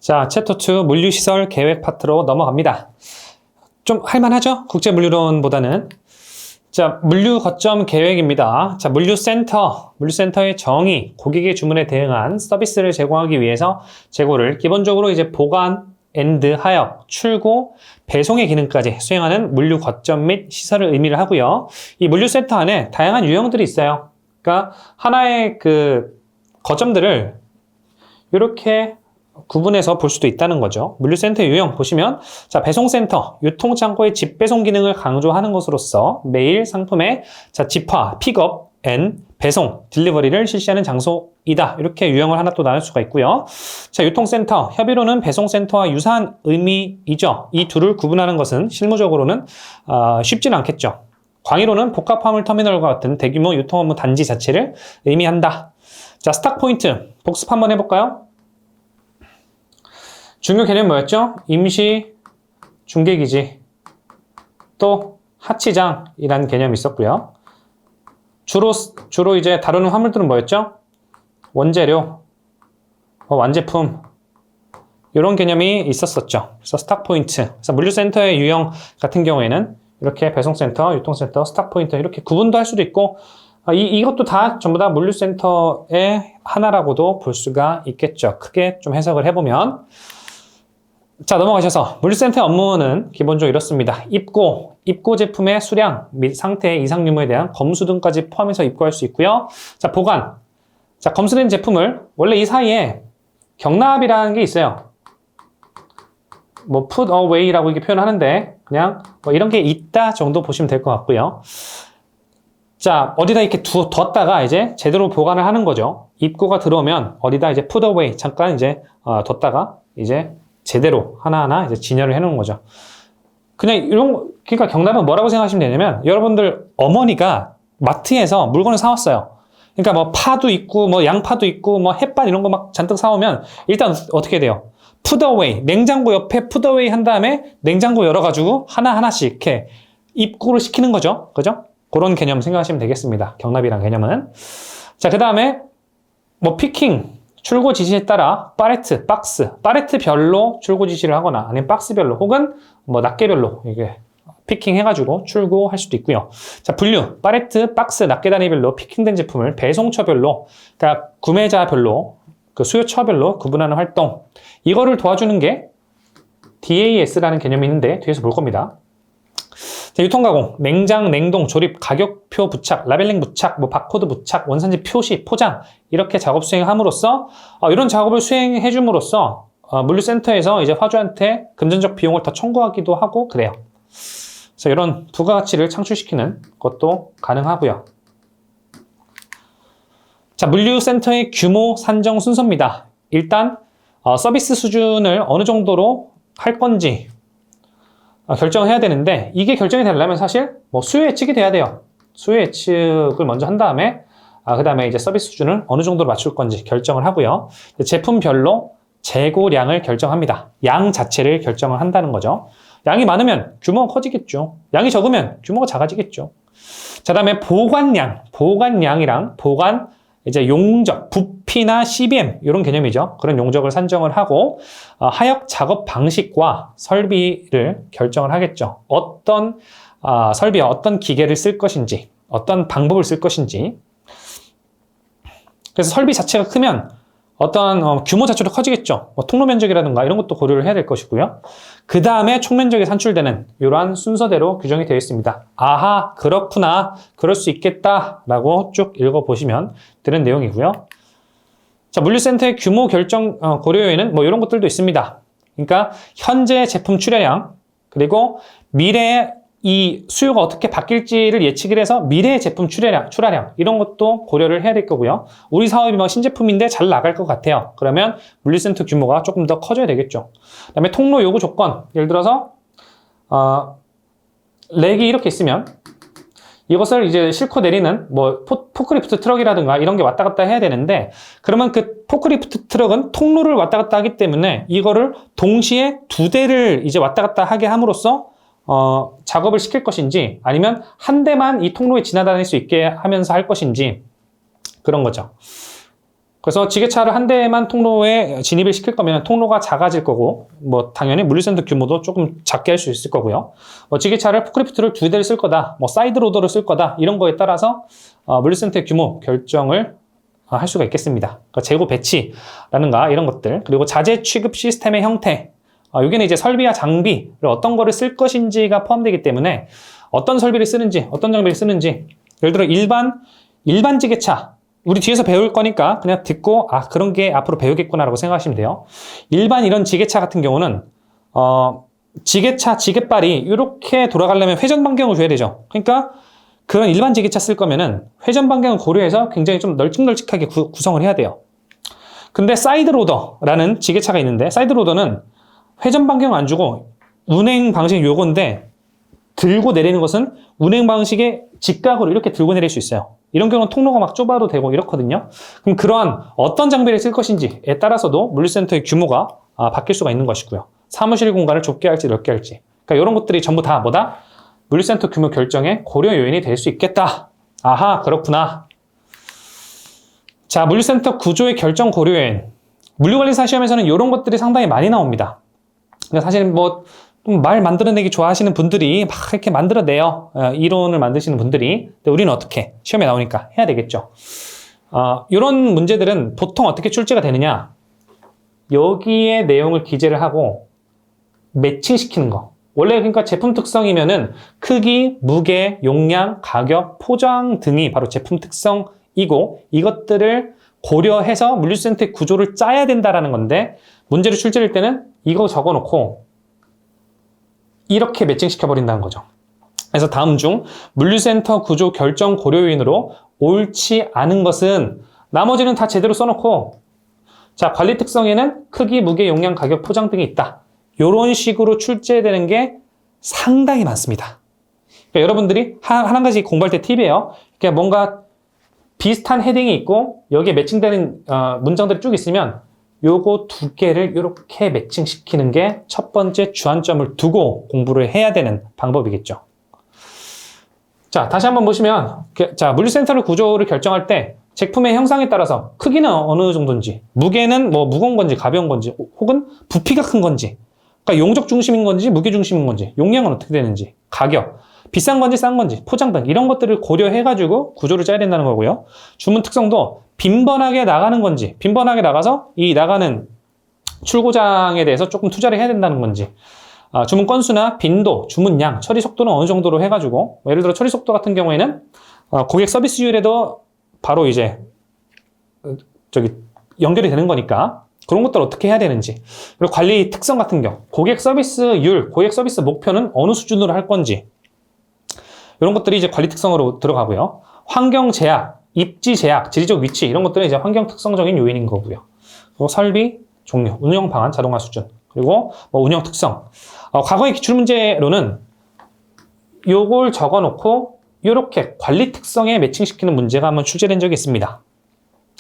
자, 챕터 2 물류시설 계획 파트로 넘어갑니다. 좀 할만하죠? 국제물류론보다는. 자, 물류 거점 계획입니다. 자, 물류센터의 정의, 고객의 주문에 대응한 서비스를 제공하기 위해서 재고를 기본적으로 이제 보관, 하역, 출고, 배송의 기능까지 수행하는 물류 거점 및 시설을 의미를 하고요. 이 물류센터 안에 다양한 유형들이 있어요. 그러니까 하나의 그 거점들을 이렇게 구분해서 볼 수도 있다는 거죠. 물류센터 유형 보시면, 자, 배송센터, 유통창고의 집배송 기능을 강조하는 것으로서 매일 상품의 자, 집화, 픽업, 배송, 딜리버리를 실시하는 장소이다. 이렇게 유형을 하나 또 나눌 수가 있고요. 자, 유통센터, 협의로는 배송센터와 유사한 의미이죠. 이 둘을 구분하는 것은 실무적으로는 쉽지는 않겠죠. 광의로는 복합화물 터미널과 같은 대규모 유통 업무 단지 자체를 의미한다. 자, 스탁 포인트, 복습 한번 해볼까요? 중요 개념이 뭐였죠? 임시 중개기지, 또 하치장이라는 개념이 있었고요. 주로 이제 다루는 화물들은 뭐였죠? 원재료, 완제품, 이런 개념이 있었었죠. 그래서 스탁 포인트. 그래서 물류센터의 유형 같은 경우에는 이렇게 배송센터, 유통센터, 스탁 포인트 이렇게 구분도 할 수도 있고, 이것도 다 전부 다 물류센터의 하나라고도 볼 수가 있겠죠. 크게 좀 해석을 해보면. 자, 넘어가셔서 물류센터의 업무는 기본적으로 이렇습니다. 입고 제품의 수량 및 상태의 이상 유무에 대한 검수 등까지 포함해서 입고할 수 있고요. 자, 보관. 자, 검수된 제품을 원래 이 사이에 경납이라는 게 있어요. 뭐 put away라고 이렇게 표현하는데 그냥 뭐 이런 게 있다 정도 보시면 될 것 같고요. 자, 어디다 이렇게 뒀다가 이제 제대로 보관을 하는 거죠. 입고가 들어오면 어디다 이제 put away 잠깐 이제 뒀다가 이제 제대로 하나하나 이제 진열을 해놓은 거죠. 그냥 그러니까 경납은 뭐라고 생각하시면 되냐면, 여러분들 어머니가 마트에서 물건을 사왔어요. 그러니까 뭐 파도 있고, 뭐 양파도 있고, 뭐 햇반 이런 거 막 잔뜩 사오면, 일단 어떻게 돼요? put away, 냉장고 옆에 put away 한 다음에 냉장고 열어가지고 하나하나씩 이렇게 입고를 시키는 거죠. 그죠? 그런 개념 생각하시면 되겠습니다. 경납이란 개념은. 자, 그 다음에 뭐 피킹, 출고 지시에 따라 파레트별로 출고 지시를 하거나 아니면 박스별로 혹은 뭐 낱개별로 이게 피킹 해가지고 출고할 수도 있고요. 자, 분류, 파레트, 박스, 낱개 단위별로 피킹된 제품을 배송처별로, 그러니까 구매자별로, 그 수요처별로 구분하는 활동. 이거를 도와주는 게 DAS라는 개념이 있는데 뒤에서 볼 겁니다. 자, 유통가공, 냉장, 냉동, 조립, 가격표 부착, 라벨링 부착, 뭐 바코드 부착, 원산지 표시, 포장 이렇게 작업 수행함으로써 이런 작업을 수행해 줌으로써 물류센터에서 이제 화주한테 금전적 비용을 더 청구하기도 하고 그래요. 그래서 이런 부가가치를 창출시키는 것도 가능하고요. 자, 물류센터의 규모 산정 순서입니다. 일단 서비스 수준을 어느 정도로 할 건지 결정을 해야 되는데, 이게 결정이 되려면 사실 뭐 수요 예측이 돼야 돼요. 수요 예측을 먼저 한 다음에 그 다음에 이제 서비스 수준을 어느 정도로 맞출 건지 결정을 하고요. 제품별로 재고량을 결정합니다. 양 자체를 결정을 한다는 거죠. 양이 많으면 규모가 커지겠죠. 양이 적으면 규모가 작아지겠죠. 자, 다음에 보관량이랑 보관 이제 용적, 부피나 CBM 이런 개념이죠. 그런 용적을 산정을 하고 하역 작업 방식과 설비를 결정을 하겠죠. 어떤 설비와 어떤 기계를 쓸 것인지, 어떤 방법을 쓸 것인지. 그래서 설비 자체가 크면 어떤 규모 자체도 커지겠죠. 뭐 통로 면적이라든가 이런 것도 고려를 해야 될 것이고요. 그 다음에 총 면적이 산출되는 이러한 순서대로 규정이 되어 있습니다. 아하, 그렇구나, 그럴 수 있겠다라고 쭉 읽어보시면 되는 내용이고요. 자, 물류센터의 규모 결정 고려에는 뭐 이런 것들도 있습니다. 그러니까 현재 제품 출하량, 그리고 미래의 이 수요가 어떻게 바뀔지를 예측을 해서 미래의 제품 출하량 이런 것도 고려를 해야 될 거고요. 우리 사업이 뭐 신제품인데 잘 나갈 것 같아요. 그러면 물류센터 규모가 조금 더 커져야 되겠죠. 그 다음에 통로 요구 조건, 예를 들어서 렉이 이렇게 있으면 이것을 이제 싣고 내리는 뭐 포크리프트 트럭이라든가 이런 게 왔다 갔다 해야 되는데, 그러면 그 포크리프트 트럭은 통로를 왔다 갔다 하기 때문에 이거를 동시에 두 대를 이제 왔다 갔다 하게 함으로써 작업을 시킬 것인지, 아니면 한 대만 이 통로에 지나다닐 수 있게 하면서 할 것인지, 그런 거죠. 그래서 지게차를 한 대만 통로에 진입을 시킬 거면 통로가 작아질 거고, 뭐 당연히 물류센터 규모도 조금 작게 할 수 있을 거고요. 지게차를 포크리프트를 2대를 쓸 거다, 뭐 사이드 로더를 쓸 거다, 이런 거에 따라서 물류센터의 규모 결정을 할 수가 있겠습니다. 그러니까 재고 배치라든가 이런 것들, 그리고 자재 취급 시스템의 형태, 여기는 이제 설비와 장비를 어떤 거를 쓸 것인지가 포함되기 때문에 어떤 설비를 쓰는지, 어떤 장비를 쓰는지, 예를 들어 일반 지게차, 우리 뒤에서 배울 거니까 그냥 듣고 그런 게 앞으로 배우겠구나라고 생각하시면 돼요. 일반 이런 지게차 같은 경우는 지게차 지게발이 이렇게 돌아가려면 회전 반경을 줘야 되죠. 그러니까 그런 일반 지게차 쓸 거면은 회전 반경을 고려해서 굉장히 좀 널찍널찍하게 구성을 해야 돼요. 근데 사이드 로더라는 지게차가 있는데, 사이드 로더는 회전 반경 안 주고 운행 방식이 요건데, 들고 내리는 것은 운행 방식의 직각으로 이렇게 들고 내릴 수 있어요. 이런 경우는 통로가 막 좁아도 되고 이렇거든요. 그럼 그러한 어떤 장비를 쓸 것인지에 따라서도 물류센터의 규모가 바뀔 수가 있는 것이고요. 사무실 공간을 좁게 할지 넓게 할지, 그러니까 이런 것들이 전부 다 뭐다? 물류센터 규모 결정의 고려 요인이 될 수 있겠다. 아하, 그렇구나. 자, 물류센터 구조의 결정 고려 요인. 물류관리사 시험에서는 이런 것들이 상당히 많이 나옵니다. 그러니까 사실 뭐 말 만들어내기 좋아하시는 분들이 막 이렇게 만들어내요. 이론을 만드시는 분들이. 근데 우리는 어떻게? 시험에 나오니까 해야 되겠죠. 이런 문제들은 보통 어떻게 출제가 되느냐? 여기에 내용을 기재를 하고 매칭시키는 거. 원래 그러니까 제품 특성이면은 크기, 무게, 용량, 가격, 포장 등이 바로 제품 특성이고, 이것들을 고려해서 물류센터의 구조를 짜야 된다라는 건데, 문제를 출제할 때는 이거 적어놓고 이렇게 매칭시켜버린다는 거죠. 그래서 다음 중 물류센터 구조 결정 고려 요인으로 옳지 않은 것은, 나머지는 다 제대로 써놓고, 자, 관리 특성에는 크기, 무게, 용량, 가격, 포장 등이 있다. 이런 식으로 출제되는 게 상당히 많습니다. 그러니까 여러분들이 한 가지 공부할 때 팁이에요. 그러니까 뭔가 비슷한 헤딩이 있고 여기에 매칭되는 문장들이 쭉 있으면 요거 두 개를 이렇게 매칭시키는 게 첫 번째 주안점을 두고 공부를 해야 되는 방법이겠죠. 자, 다시 한번 보시면, 자, 물류센터를 구조를 결정할 때 제품의 형상에 따라서 크기는 어느 정도인지, 무게는 뭐 무거운 건지 가벼운 건지, 혹은 부피가 큰 건지, 그러니까 용적 중심인 건지 무게 중심인 건지, 용량은 어떻게 되는지, 가격, 비싼 건지 싼 건지, 포장 등 이런 것들을 고려해가지고 구조를 짜야 된다는 거고요. 주문 특성도 빈번하게 나가는 건지, 빈번하게 나가서 이 나가는 출고장에 대해서 조금 투자를 해야 된다는 건지, 주문 건수나 빈도, 주문량, 처리 속도는 어느 정도로 해가지고, 예를 들어 처리 속도 같은 경우에는 고객 서비스율에도 바로 이제 연결이 되는 거니까 그런 것들 어떻게 해야 되는지, 그리고 관리 특성 같은 경우 고객 서비스율, 고객 서비스 목표는 어느 수준으로 할 건지, 이런 것들이 이제 관리 특성으로 들어가고요. 환경 제약, 입지 제약, 지리적 위치, 이런 것들은 이제 환경 특성적인 요인인 거고요. 그리고 설비, 종류, 운영 방안, 자동화 수준, 그리고 뭐 운영 특성. 과거의 기출문제로는 요걸 적어놓고 이렇게 관리 특성에 매칭시키는 문제가 한번 출제된 적이 있습니다.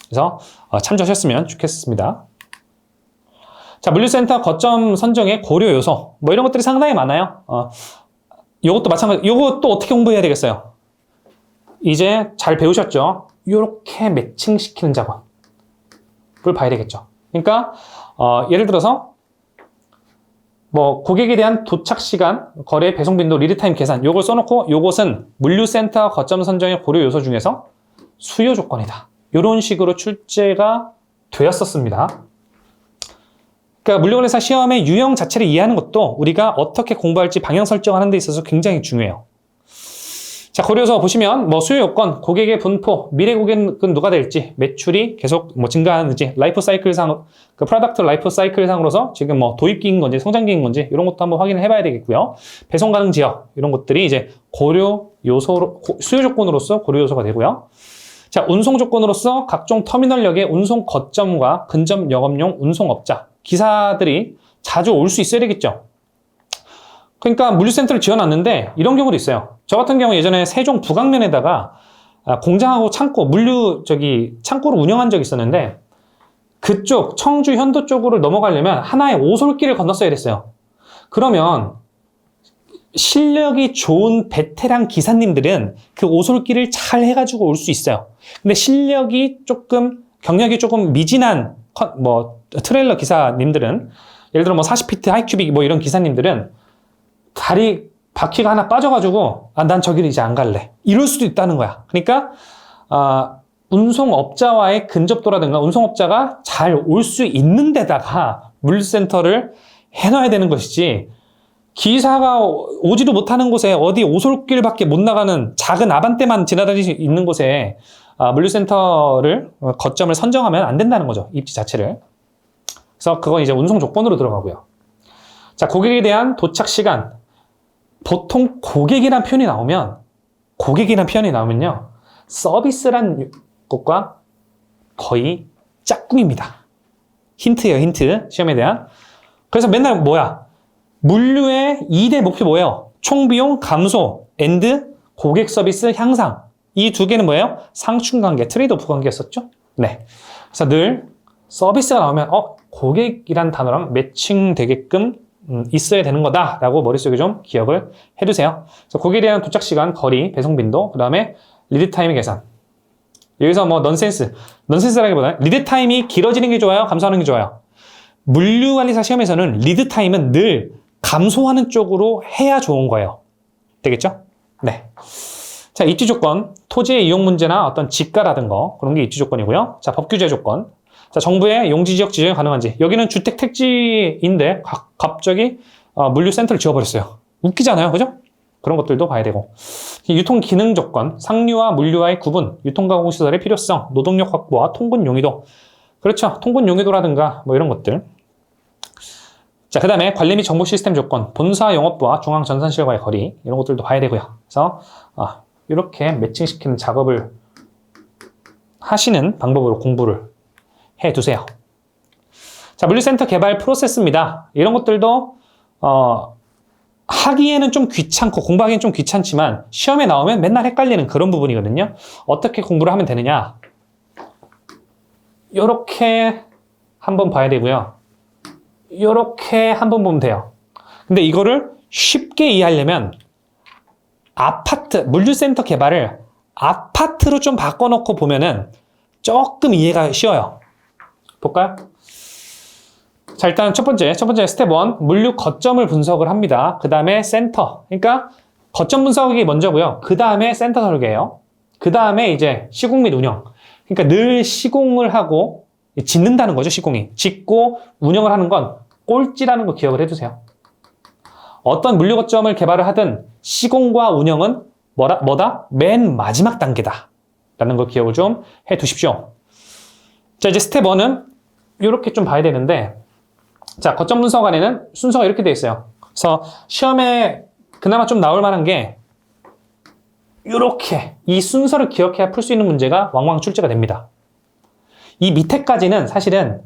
그래서 참조하셨으면 좋겠습니다. 자, 물류센터 거점 선정의 고려 요소, 뭐 이런 것들이 상당히 많아요. 요것도 마찬가지, 요것도 어떻게 공부해야 되겠어요? 이제 잘 배우셨죠? 요렇게 매칭시키는 작업을 봐야 되겠죠. 그러니까 예를 들어서 뭐 고객에 대한 도착 시간, 거래 배송 빈도, 리드타임 계산, 요걸 써놓고 요것은 물류센터 거점 선정의 고려 요소 중에서 수요 조건이다. 이런 식으로 출제가 되었었습니다. 그러니까 물류관리사 시험의 유형 자체를 이해하는 것도 우리가 어떻게 공부할지 방향 설정하는 데 있어서 굉장히 중요해요. 자, 고려 요소 보시면 뭐 수요 요건, 고객의 분포, 미래 고객은 누가 될지, 매출이 계속 뭐 증가하는지, 라이프 사이클상, 그 프로덕트 라이프 사이클상으로서 지금 뭐 도입기인 건지 성장기인 건지 이런 것도 한번 확인을 해봐야 되겠고요. 배송 가능 지역 이런 것들이 이제 고려 요소로, 수요 조건으로서 고려 요소가 되고요. 자, 운송 조건으로서 각종 터미널역의 운송 거점과 근접 영업용 운송업자, 기사들이 자주 올 수 있어야 되겠죠. 그러니까 물류센터를 지어놨는데 이런 경우도 있어요. 저 같은 경우 예전에 세종 북악면에다가 공장하고 창고, 창고를 운영한 적이 있었는데, 그쪽 청주 현도 쪽으로 넘어가려면 하나의 오솔길을 건넜어야 됐어요. 그러면 실력이 좋은 베테랑 기사님들은 그 오솔길을 잘 해가지고 올 수 있어요. 근데 실력이 조금 경력이 조금 미진한 트레일러 기사님들은 예를 들어 40피트 하이큐빅 이런 기사님들은 다리 바퀴가 하나 빠져가지고 난 저기를 이제 안 갈래. 이럴 수도 있다는 거야. 그러니까 운송업자와의 근접도라든가 운송업자가 잘 올 수 있는 데다가 물류센터를 해놔야 되는 것이지, 기사가 오지도 못하는 곳에 어디 오솔길밖에 못 나가는 작은 아반떼만 지나다닐 수 있는 곳에 물류센터를 거점을 선정하면 안 된다는 거죠. 입지 자체를. 그래서 그건 이제 운송 조건으로 들어가고요. 자, 고객에 대한 도착 시간. 보통 고객이란 표현이 나오면요, 서비스란 것과 거의 짝꿍입니다. 힌트예요, 힌트. 시험에 대한. 그래서 맨날 물류의 2대 목표 뭐예요? 총비용 감소, 고객 서비스 향상. 이 두 개는 뭐예요? 상충 관계, 트레이드오프 관계였었죠? 네. 그래서 늘 서비스가 나오면 고객이란 단어랑 매칭되게끔 있어야 되는 거다라고 머릿속에 좀 기억을 해두세요. 그래서 고객에 대한 도착 시간, 거리, 배송 빈도, 그 다음에 리드 타임 계산. 여기서 넌센스라기보다는 리드 타임이 길어지는 게 좋아요? 감소하는 게 좋아요? 물류관리사 시험에서는 리드 타임은 늘 감소하는 쪽으로 해야 좋은 거예요. 되겠죠? 네. 자, 입지 조건. 토지의 이용 문제나 어떤 지가라든가 그런 게 입지 조건이고요. 자, 법 규제 조건. 자, 정부의 용지 지역 지정이 가능한지. 여기는 주택 택지인데 갑자기 물류센터를 지어버렸어요. 웃기잖아요. 그죠? 그런 것들도 봐야 되고. 유통 기능 조건. 상류와 물류와의 구분. 유통가공시설의 필요성. 노동력 확보와 통근 용이도. 그렇죠. 통근 용이도라든가 이런 것들. 자, 그 다음에 관리 및 정보 시스템 조건. 본사 영업부와 중앙 전산실과의 거리. 이런 것들도 봐야 되고요. 그래서 이렇게 매칭시키는 작업을 하시는 방법으로 공부를 해두세요. 자, 물류센터 개발 프로세스입니다. 이런 것들도 하기에는 좀 귀찮고 공부하기엔 좀 귀찮지만 시험에 나오면 맨날 헷갈리는 그런 부분이거든요. 어떻게 공부를 하면 되느냐? 요렇게 한번 봐야 되고요. 요렇게 한번 보면 돼요. 근데 이거를 쉽게 이해하려면 물류센터 개발을 아파트로 좀 바꿔놓고 보면은 조금 이해가 쉬워요. 볼까요? 자, 일단 첫 번째 스텝 1, 물류 거점을 분석을 합니다. 그 다음에 센터. 그러니까 거점 분석이 먼저고요. 그 다음에 센터 설계예요. 그 다음에 이제 시공 및 운영. 그러니까 늘 시공을 하고 짓는다는 거죠, 시공이. 짓고 운영을 하는 건 꼴찌라는 거 기억을 해두세요. 어떤 물류 거점을 개발을 하든 시공과 운영은 뭐다? 맨 마지막 단계다. 라는 거 기억을 좀 해두십시오. 자, 이제 스텝 1은 이렇게 좀 봐야 되는데, 자, 거점 분석 안에는 순서가 이렇게 되어 있어요. 그래서 시험에 그나마 좀 나올 만한 게 이렇게 이 순서를 기억해야 풀 수 있는 문제가 왕왕 출제가 됩니다. 이 밑에까지는 사실은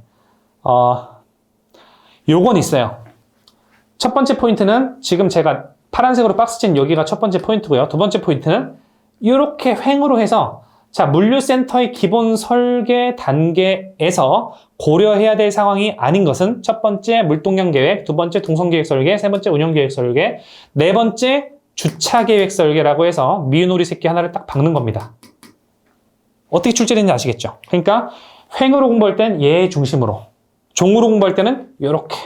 요건 있어요. 첫 번째 포인트는 지금 제가 파란색으로 박스 친 여기가 첫 번째 포인트고요. 두 번째 포인트는 이렇게 횡으로 해서 자, 물류센터의 기본 설계 단계에서 고려해야 될 상황이 아닌 것은 첫 번째 물동량 계획, 두 번째 동선계획 설계, 세 번째 운영계획 설계, 네 번째 주차계획 설계라고 해서 미운오리 새끼 하나를 딱 박는 겁니다. 어떻게 출제되는지 아시겠죠? 그러니까 횡으로 공부할 땐 얘 중심으로, 종으로 공부할 때는 이렇게.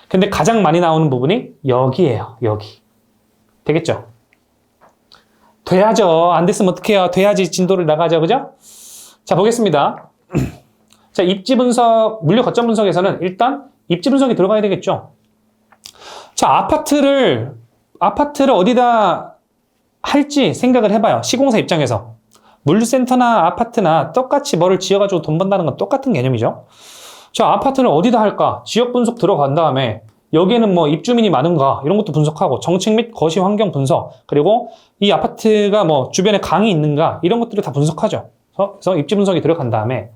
근데 가장 많이 나오는 부분이 여기예요. 여기. 되겠죠? 돼야죠. 안 됐으면 어떡해요? 돼야지 진도를 나가죠. 그죠? 자, 보겠습니다. 자, 입지 분석, 물류 거점 분석에서는 일단 입지 분석이 들어가야 되겠죠. 자, 아파트를 어디다 할지 생각을 해봐요. 시공사 입장에서. 물류센터나 아파트나 똑같이 뭐를 지어가지고 돈 번다는 건 똑같은 개념이죠. 자, 아파트를 어디다 할까? 지역 분석 들어간 다음에 여기에는 뭐 입주민이 많은가 이런 것도 분석하고 정책 및 거시 환경 분석, 그리고 이 아파트가 뭐 주변에 강이 있는가 이런 것들을 다 분석하죠. 그래서 입지 분석이 들어간 다음에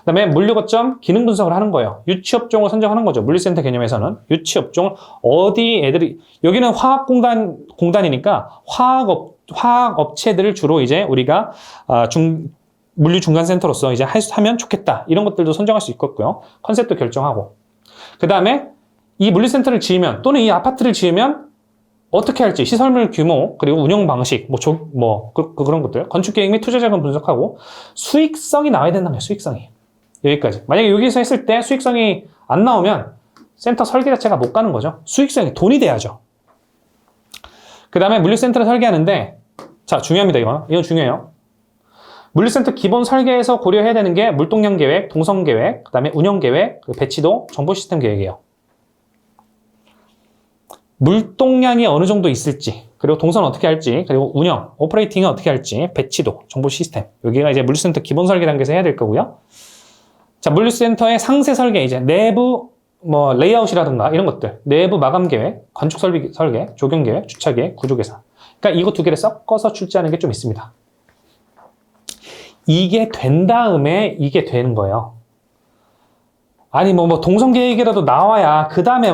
그다음에 물류 거점 기능 분석을 하는 거예요. 유치 업종을 선정하는 거죠. 물류센터 개념에서는 유치 업종을 어디 애들이, 여기는 화학 공단이니까 화학 업체들을 주로 이제 우리가 물류 중간 센터로서 이제 하면 좋겠다 이런 것들도 선정할 수 있겠고요. 컨셉도 결정하고, 그 다음에 이 물류센터를 지으면 또는 이 아파트를 지으면 어떻게 할지, 시설물 규모, 그리고 운영 방식, 그런 것들, 건축 계획 및 투자 자금 분석하고 수익성이 나와야 된다는 거예요. 수익성이. 여기까지. 만약에 여기서 했을 때 수익성이 안 나오면 센터 설계 자체가 못 가는 거죠. 수익성이 돈이 돼야죠. 그 다음에 물류센터를 설계하는데, 자, 중요합니다. 이건 중요해요. 물류센터 기본 설계에서 고려해야 되는 게 물동량 계획, 동선 계획, 그 다음에 운영 계획, 배치도, 정보 시스템 계획이에요. 물동량이 어느 정도 있을지, 그리고 동선 어떻게 할지, 그리고 운영, 오퍼레이팅은 어떻게 할지, 배치도, 정보 시스템. 여기가 이제 물류센터 기본 설계 단계에서 해야 될 거고요. 자, 물류센터의 상세 설계, 이제 내부 레이아웃이라든가 이런 것들, 내부 마감 계획, 건축 설계, 조경 계획, 주차 계획, 구조 계산. 그러니까 이거 두 개를 섞어서 출제하는 게 좀 있습니다. 이게 된 다음에 이게 되는 거예요. 아니 동선 계획이라도 나와야 그 다음에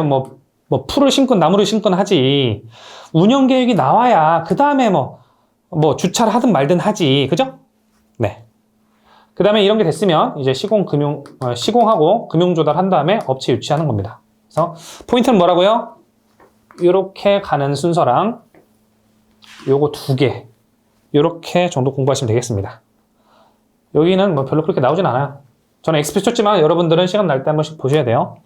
풀을 심건 나무를 심건 하지. 운영 계획이 나와야 그 다음에 주차를 하든 말든 하지. 그죠? 네. 그 다음에 이런 게 됐으면 이제 시공하고 금융 조달한 다음에 업체 유치하는 겁니다. 그래서 포인트는 뭐라고요? 이렇게 가는 순서랑 요거 두 개. 이렇게 정도 공부하시면 되겠습니다. 여기는 별로 그렇게 나오진 않아요. 저는 XP 쳤지만 여러분들은 시간 날 때 한 번씩 보셔야 돼요.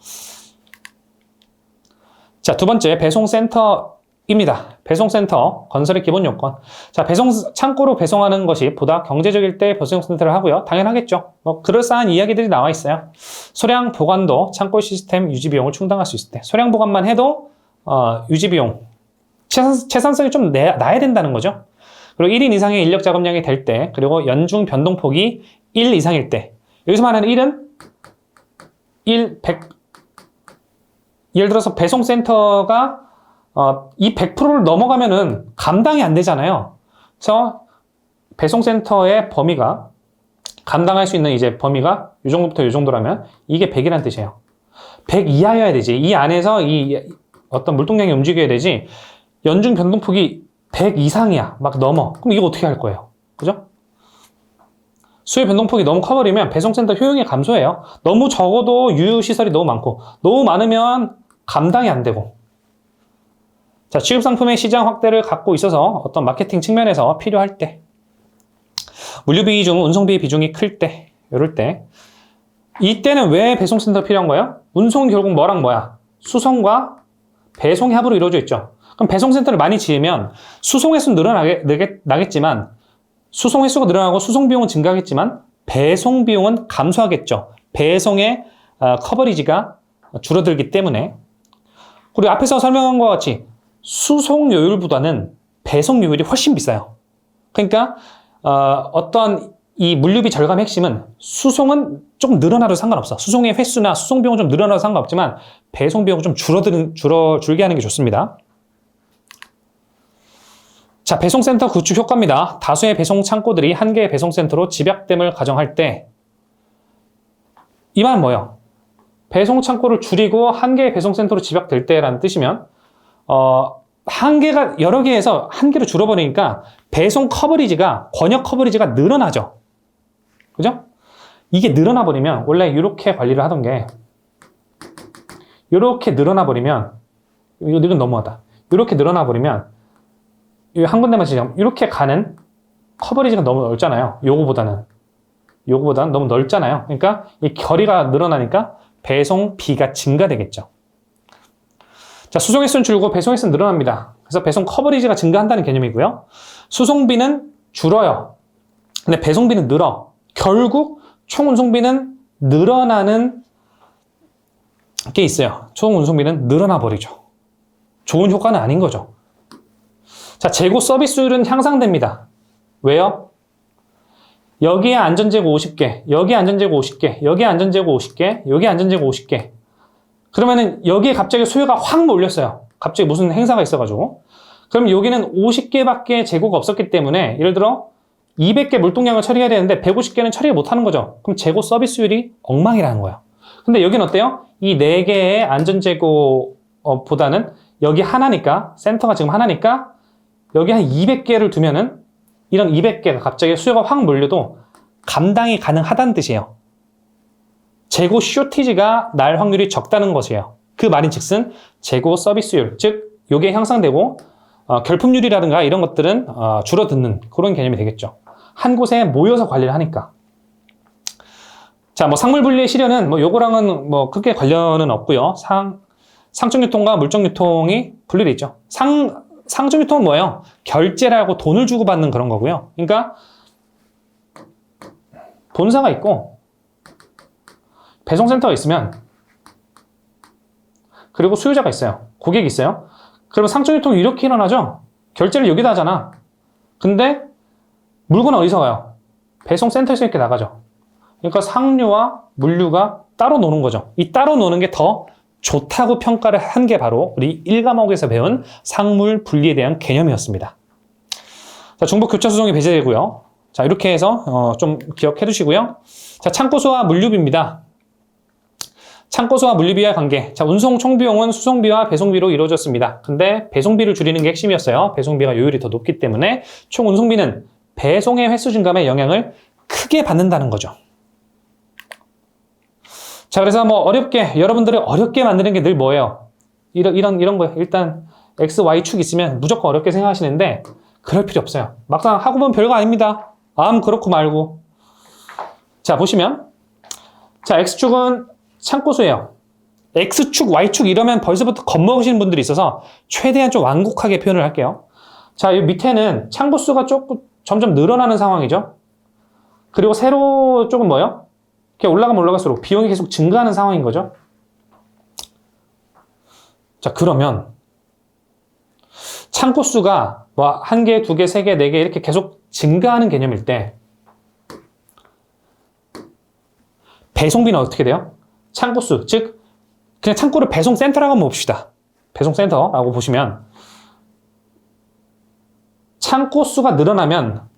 자, 두 번째 배송센터입니다. 배송센터 건설의 기본 요건. 자, 창고로 배송하는 것이 보다 경제적일 때 배송센터를 하고요. 당연하겠죠. 그럴싸한 이야기들이 나와 있어요. 소량 보관도 창고 시스템 유지 비용을 충당할 수 있을 때. 소량 보관만 해도 유지 비용 채산성이 좀 나야 된다는 거죠. 그리고 1인 이상의 인력 작업량이 될 때, 그리고 연중 변동폭이 1 이상일 때. 여기서 말하는 1은 100. 예를 들어서 배송센터가 이 100%를 넘어가면은 감당이 안 되잖아요. 그래서 배송센터의 범위가 감당할 수 있는 이제 범위가 이 정도부터 이 정도라면 이게 100이라는 뜻이에요. 100 이하여야 되지. 이 안에서 이 어떤 물동량이 움직여야 되지. 연중 변동폭이 100 이상이야. 막 넘어. 그럼 이거 어떻게 할 거예요? 그죠? 수요 변동폭이 너무 커버리면 배송센터 효용이 감소해요. 너무 적어도 유효시설이 너무 많고, 너무 많으면 감당이 안 되고. 자, 취급상품의 시장 확대를 갖고 있어서 어떤 마케팅 측면에서 필요할 때, 물류비 비중, 운송비 비중이 클 때, 이럴 때, 이때는 왜 배송센터 필요한 거예요? 운송은 결국 뭐랑 뭐야? 수송과 배송의 합으로 이루어져 있죠. 그럼 배송센터를 많이 지으면 수송 횟수는 늘어나겠지만, 수송 횟수가 늘어나고 수송 비용은 증가하겠지만 배송 비용은 감소하겠죠. 배송의 커버리지가 줄어들기 때문에. 그리고 앞에서 설명한 것과 같이 수송료율보다는 배송료율이 훨씬 비싸요. 그러니까 어떤 이 물류비 절감의 핵심은 수송은 조금 늘어나도 상관없어. 수송의 횟수나 수송 비용은 좀 늘어나도 상관없지만 배송 비용은 좀 줄게 하는 게 좋습니다. 자, 배송센터 구축 효과입니다. 다수의 배송 창고들이 한 개의 배송센터로 집약됨을 가정할 때, 이 말은 뭐예요? 배송 창고를 줄이고 한 개의 배송센터로 집약될 때라는 뜻이면, 한 개가 여러 개에서 한 개로 줄어버리니까 배송 커버리지가, 권역 커버리지가 늘어나죠. 그죠? 이게 늘어나 버리면, 원래 이렇게 관리를 하던 게, 이렇게 늘어나 버리면, 이건 너무하다. 이렇게 늘어나 버리면, 한 군데만 지금 이렇게 가는 커버리지가 너무 넓잖아요. 요거보다는 너무 넓잖아요. 그러니까 이 거리가 늘어나니까 배송비가 증가되겠죠. 자, 수송 횟수는 줄고 배송 횟수는 늘어납니다. 그래서 배송 커버리지가 증가한다는 개념이고요. 수송비는 줄어요. 근데 배송비는 늘어. 결국 총 운송비는 늘어나는 게 있어요. 총 운송비는 늘어나 버리죠. 좋은 효과는 아닌 거죠. 자, 재고 서비스율은 향상됩니다. 왜요? 여기에 안전재고 50개, 여기에 안전재고 50개, 여기에 안전재고 50개, 여기에 안전재고 50개. 그러면은 여기에 갑자기 수요가 확 몰렸어요. 갑자기 무슨 행사가 있어가지고. 그럼 여기는 50개밖에 재고가 없었기 때문에, 예를 들어 200개 물동량을 처리해야 되는데 150개는 처리 못하는 거죠. 그럼 재고 서비스율이 엉망이라는 거예요. 근데 여기는 어때요? 이 4개의 안전재고보다는 여기 하나니까, 센터가 지금 하나니까 여기 한 200개를 두면은 이런 200개가 갑자기 수요가 확 몰려도 감당이 가능하다는 뜻이에요. 재고 쇼티지가 날 확률이 적다는 것이에요. 그 말인즉슨 재고 서비스율, 즉 요게 향상되고 결핍률이라든가 이런 것들은 줄어드는 그런 개념이 되겠죠. 한 곳에 모여서 관리를 하니까. 자, 뭐 상물 분리의 실현은 뭐 요거랑은 뭐 크게 관련은 없고요. 상적 유통과 물적 유통이 분리돼 있죠. 상적 유통은 뭐예요? 결제라고 돈을 주고 받는 그런 거고요. 그러니까 본사가 있고 배송센터가 있으면 그리고 수요자가 있어요. 고객이 있어요. 그러면 상적 유통이 이렇게 일어나죠? 결제를 여기다 하잖아. 근데 물건은 어디서 가요? 배송센터에서 이렇게 나가죠. 그러니까 상류와 물류가 따로 노는 거죠. 이 따로 노는 게 더 좋다고 평가를 한 게 바로 우리 1과목에서 배운 상물 분리에 대한 개념이었습니다. 자, 중복 교차 수송이 배제되고요. 자, 이렇게 해서 좀 기억해 두시고요. 자, 창고수와 물류비입니다. 창고수와 물류비와의 관계. 자, 운송 총비용은 수송비와 배송비로 이루어졌습니다. 근데 배송비를 줄이는 게 핵심이었어요. 배송비가 요율이 더 높기 때문에 총 운송비는 배송의 횟수 증감에 영향을 크게 받는다는 거죠. 자, 그래서 뭐 여러분들이 어렵게 만드는 게 늘 뭐예요? 이런 거예요. 일단 X, Y축 있으면 무조건 어렵게 생각하시는데 그럴 필요 없어요. 막상 하고 보면 별거 아닙니다. 그렇고 말고. 자, 보시면 자, X축은 창고수예요. X축, Y축 이러면 벌써부터 겁먹으시는 분들이 있어서 최대한 좀 완곡하게 표현을 할게요. 자, 이 밑에는 창고수가 조금 점점 늘어나는 상황이죠. 그리고 세로 쪽은 뭐예요? 이렇게 올라가면 올라갈수록 비용이 계속 증가하는 상황인 거죠. 자, 그러면 창고수가 뭐 1개, 2개, 3개, 4개 이렇게 계속 증가하는 개념일 때 배송비는 어떻게 돼요? 창고수, 즉 그냥 창고를 배송센터라고 한번 봅시다. 배송센터라고 보시면 창고수가 늘어나면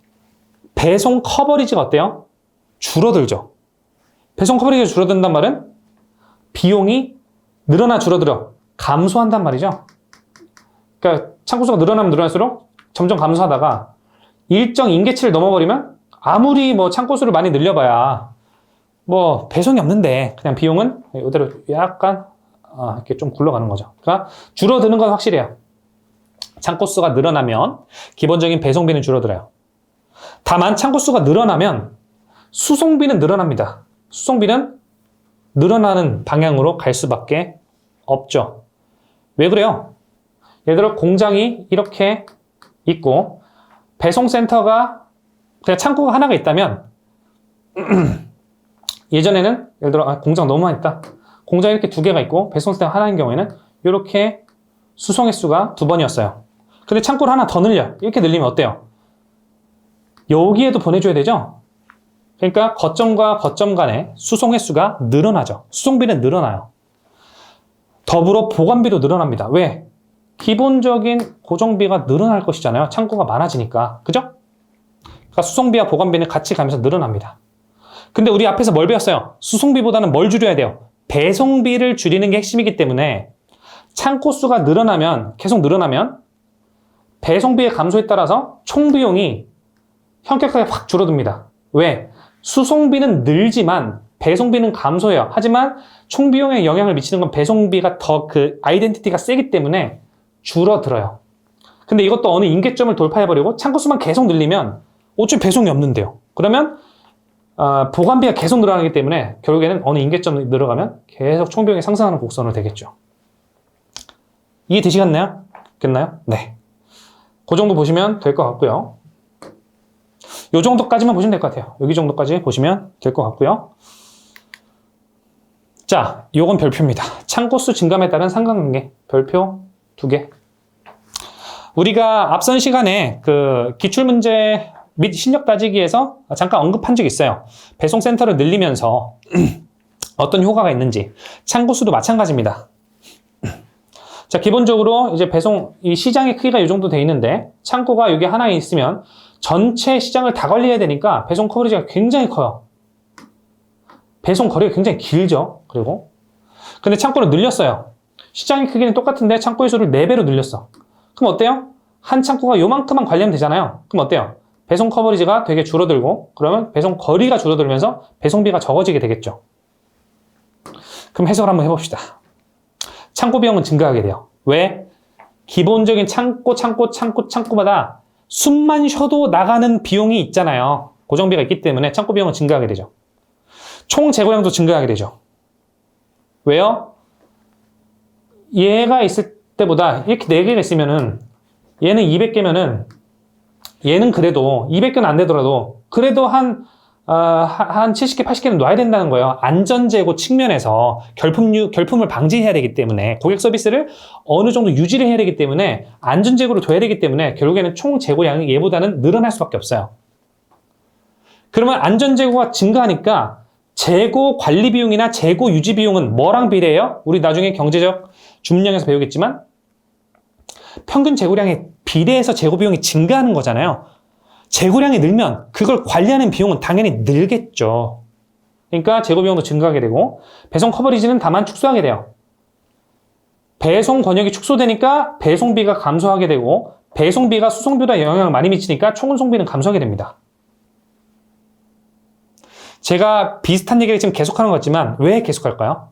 배송 커버리지가 어때요? 줄어들죠. 배송 커버리지가 줄어든단 말은 비용이 늘어나 줄어들어 감소한단 말이죠. 그러니까 창고수가 늘어나면 늘어날수록 점점 감소하다가 일정 임계치를 넘어버리면 아무리 뭐 창고수를 많이 늘려봐야 뭐 배송이 없는데 그냥 비용은 이대로 약간 이렇게 좀 굴러가는 거죠. 그러니까 줄어드는 건 확실해요. 창고수가 늘어나면 기본적인 배송비는 줄어들어요. 다만 창고수가 늘어나면 수송비는 늘어납니다. 수송비는 늘어나는 방향으로 갈 수밖에 없죠. 왜 그래요? 예를 들어 공장이 이렇게 있고 배송센터가 그냥 창고가 하나가 있다면 예전에는 예를 들어 공장 너무 많이 있다. 공장이 이렇게 2개가 있고 배송센터가 하나인 경우에는 이렇게 수송 횟수가 2번이었어요. 근데 창고를 하나 더 늘려. 이렇게 늘리면 어때요? 여기에도 보내줘야 되죠? 그러니까 거점과 거점 간의 수송 횟수가 늘어나죠. 수송비는 늘어나요. 더불어 보관비도 늘어납니다. 왜? 기본적인 고정비가 늘어날 것이잖아요. 창고가 많아지니까. 그죠? 그러니까 수송비와 보관비는 같이 가면서 늘어납니다. 근데 우리 앞에서 뭘 배웠어요? 수송비보다는 뭘 줄여야 돼요? 배송비를 줄이는 게 핵심이기 때문에 창고 수가 늘어나면, 계속 늘어나면 배송비의 감소에 따라서 총비용이 현격하게 확 줄어듭니다. 왜? 수송비는 늘지만 배송비는 감소해요. 하지만 총비용에 영향을 미치는 건 배송비가 더 그 아이덴티티가 세기 때문에 줄어들어요. 근데 이것도 어느 임계점을 돌파해버리고 창고수만 계속 늘리면 어차피 배송이 없는데요. 그러면 보관비가 계속 늘어나기 때문에 결국에는 어느 임계점이 늘어가면 계속 총비용이 상승하는 곡선으로 되겠죠. 이해되시겠나요? 네. 그 정도 보시면 될 것 같고요. 요 정도까지만 보시면 될 것 같아요. 여기 정도까지 보시면 될 것 같고요. 자, 요건 별표입니다. 창고수 증감에 따른 상관관계. 별표 2개. 우리가 앞선 시간에 그 기출문제 및 실력 따지기에서 잠깐 언급한 적이 있어요. 배송센터를 늘리면서 어떤 효과가 있는지. 창고수도 마찬가지입니다. 자, 기본적으로 이제 이 시장의 크기가 이 정도 돼 있는데 창고가 여기 하나 있으면 전체 시장을 다 관리해야 되니까 배송 커버리지가 굉장히 커요. 배송 거리가 굉장히 길죠. 근데 창고를 늘렸어요. 시장의 크기는 똑같은데 창고의 수를 4배로 늘렸어. 그럼 어때요? 한 창고가 요만큼만 관리하면 되잖아요. 그럼 어때요? 배송 커버리지가 되게 줄어들고 그러면 배송 거리가 줄어들면서 배송비가 적어지게 되겠죠. 그럼 해석을 한번 해봅시다. 창고 비용은 증가하게 돼요. 왜? 기본적인 창고마다 숨만 쉬어도 나가는 비용이 있잖아요. 고정비가 있기 때문에 창고 비용은 증가하게 되죠. 총 재고량도 증가하게 되죠. 왜요? 얘가 있을 때보다 이렇게 4개가 있으면은 얘는 200개면은 얘는 그래도 200개는 안 되더라도 그래도 한 70개, 80개는 놔야 된다는 거예요. 안전재고 측면에서 결품을 방지해야 되기 때문에 고객 서비스를 어느 정도 유지를 해야 되기 때문에 안전재고를 둬야 되기 때문에 결국에는 총 재고량이 얘보다는 늘어날 수밖에 없어요. 그러면 안전재고가 증가하니까 재고 관리 비용이나 재고 유지 비용은 뭐랑 비례해요? 우리 나중에 경제적 주문량에서 배우겠지만 평균 재고량에 비례해서 재고 비용이 증가하는 거잖아요. 재고량이 늘면 그걸 관리하는 비용은 당연히 늘겠죠. 그러니까 재고 비용도 증가하게 되고 배송 커버리지는 다만 축소하게 돼요. 배송 권역이 축소되니까 배송비가 감소하게 되고 배송비가 수송비보다 영향을 많이 미치니까 총 운송비는 감소하게 됩니다. 제가 비슷한 얘기를 지금 계속하는 것 같지만 왜 계속할까요?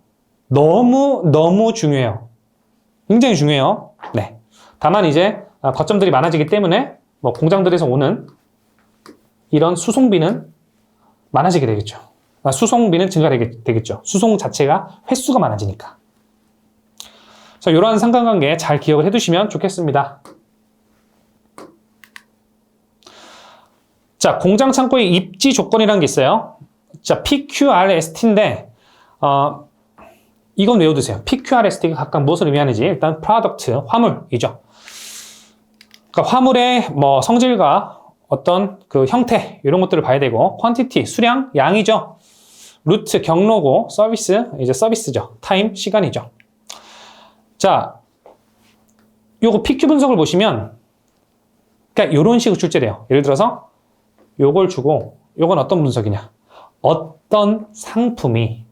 너무 중요해요. 굉장히 중요해요. 네. 다만 이제 거점들이 많아지기 때문에 뭐 공장들에서 오는 이런 수송비는 많아지게 되겠죠. 수송비는 증가되겠죠. 수송 자체가 횟수가 많아지니까. 자, 이러한 상관관계 잘 기억을 해두시면 좋겠습니다. 자, 공장 창고의 입지 조건이라는 게 있어요. 자, PQRST인데 이건 외워두세요. PQRST가 각각 무엇을 의미하는지 일단 프로덕트, 화물이죠. 그러니까 화물의 뭐 성질과 어떤 그 형태 이런 것들을 봐야 되고 퀀티티, 수량, 양이죠. 루트, 경로고 서비스, 이제 서비스죠. 타임, 시간이죠. 자, 요거 PQ 분석을 보시면 그러니까 이런 식으로 출제돼요. 예를 들어서 요걸 주고 요건 어떤 분석이냐. 어떤 상품이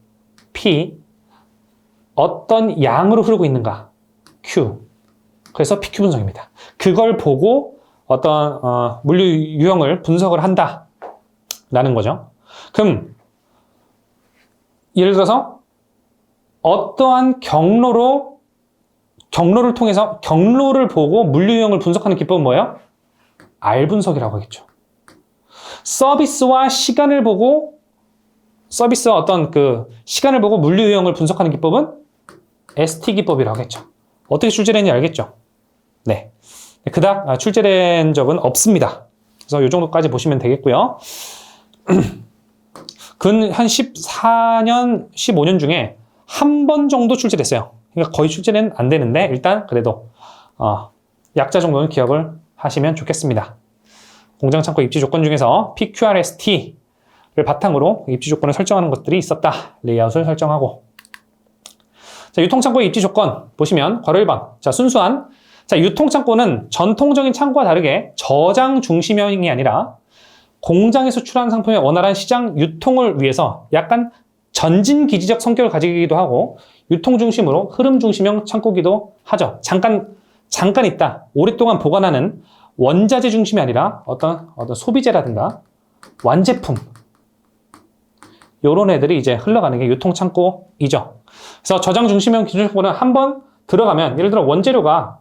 P, 어떤 양으로 흐르고 있는가 Q. 그래서 PQ 분석입니다. 그걸 보고 어떤 물류 유형을 분석을 한다라는 거죠. 그럼 예를 들어서 어떠한 경로를 통해서 경로를 보고 물류 유형을 분석하는 기법은 뭐예요? R 분석이라고 하겠죠. 서비스와 시간을 보고 서비스와 어떤 그 시간을 보고 물류 유형을 분석하는 기법은 ST 기법이라고 하겠죠. 어떻게 출제되는지 알겠죠? 네. 그닥 출제된 적은 없습니다. 그래서 이 정도까지 보시면 되겠고요. 근 한 14년, 15년 중에 한 번 정도 출제됐어요. 그러니까 거의 출제는 안 되는데 일단 그래도 약자 정도는 기억을 하시면 좋겠습니다. 공장 창고 입지 조건 중에서 PQRST를 바탕으로 입지 조건을 설정하는 것들이 있었다. 레이아웃을 설정하고. 자, 유통창고의 입지 조건 보시면 괄호 1번. 자, 순수한. 자, 유통창고는 전통적인 창고와 다르게 저장 중심형이 아니라 공장에 수출하는 상품의 원활한 시장 유통을 위해서 약간 전진기지적 성격을 가지기도 하고 유통 중심으로 흐름 중심형 창고기도 하죠. 잠깐 있다. 오랫동안 보관하는 원자재 중심이 아니라 어떤 소비재라든가 완제품 요런 애들이 이제 흘러가는 게 유통창고이죠. 그래서 저장 중심형 기준창고는 한번 들어가면 예를 들어 원재료가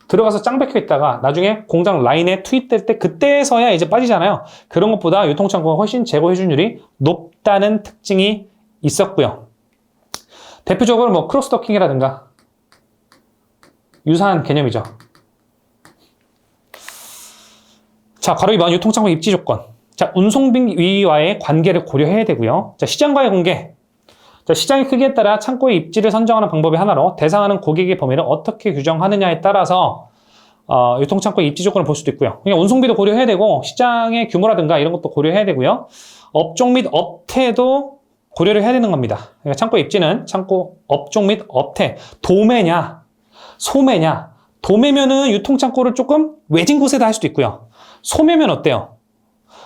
들어가서 짱 박혀 있다가 나중에 공장 라인에 투입될 때 그때서야 이제 빠지잖아요. 그런 것보다 유통창고가 훨씬 재고 회전율이 높다는 특징이 있었고요. 대표적으로 뭐 크로스도킹이라든가 유사한 개념이죠. 자, 괄호 2번 유통창고 입지 조건. 자, 운송비와의 관계를 고려해야 되고요. 자, 시장과의 관계. 자, 시장의 크기에 따라 창고의 입지를 선정하는 방법의 하나로 대상하는 고객의 범위를 어떻게 규정하느냐에 따라서 유통창고의 입지 조건을 볼 수도 있고요. 그러니까 운송비도 고려해야 되고 시장의 규모라든가 이런 것도 고려해야 되고요. 업종 및 업태도 고려를 해야 되는 겁니다. 그러니까 창고 입지는 창고 업종 및 업태, 도매냐, 소매냐. 도매면은 유통창고를 조금 외진 곳에다 할 수도 있고요. 소매면 어때요?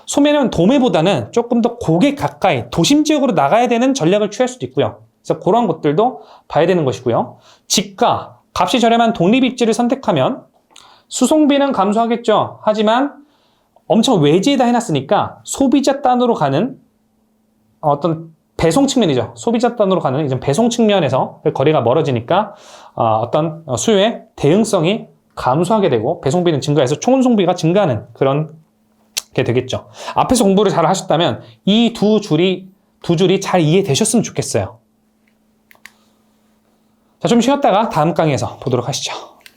소매는 도매보다는 조금 더 고객 가까이 도심 지역으로 나가야 되는 전략을 취할 수도 있고요. 그래서 그런 것들도 봐야 되는 것이고요. 지가, 값이 저렴한 독립입지를 선택하면 수송비는 감소하겠죠. 하지만 엄청 외지에다 해놨으니까 소비자 단으로 가는 어떤 배송 측면이죠. 소비자 단으로 가는 이제 배송 측면에서 거리가 멀어지니까 어떤 수요의 대응성이 감소하게 되고 배송비는 증가해서 총 운송비가 증가하는 그런 게 되겠죠. 앞에서 공부를 잘 하셨다면 이 두 줄이 잘 이해되셨으면 좋겠어요. 자, 좀 쉬었다가 다음 강의에서 보도록 하시죠.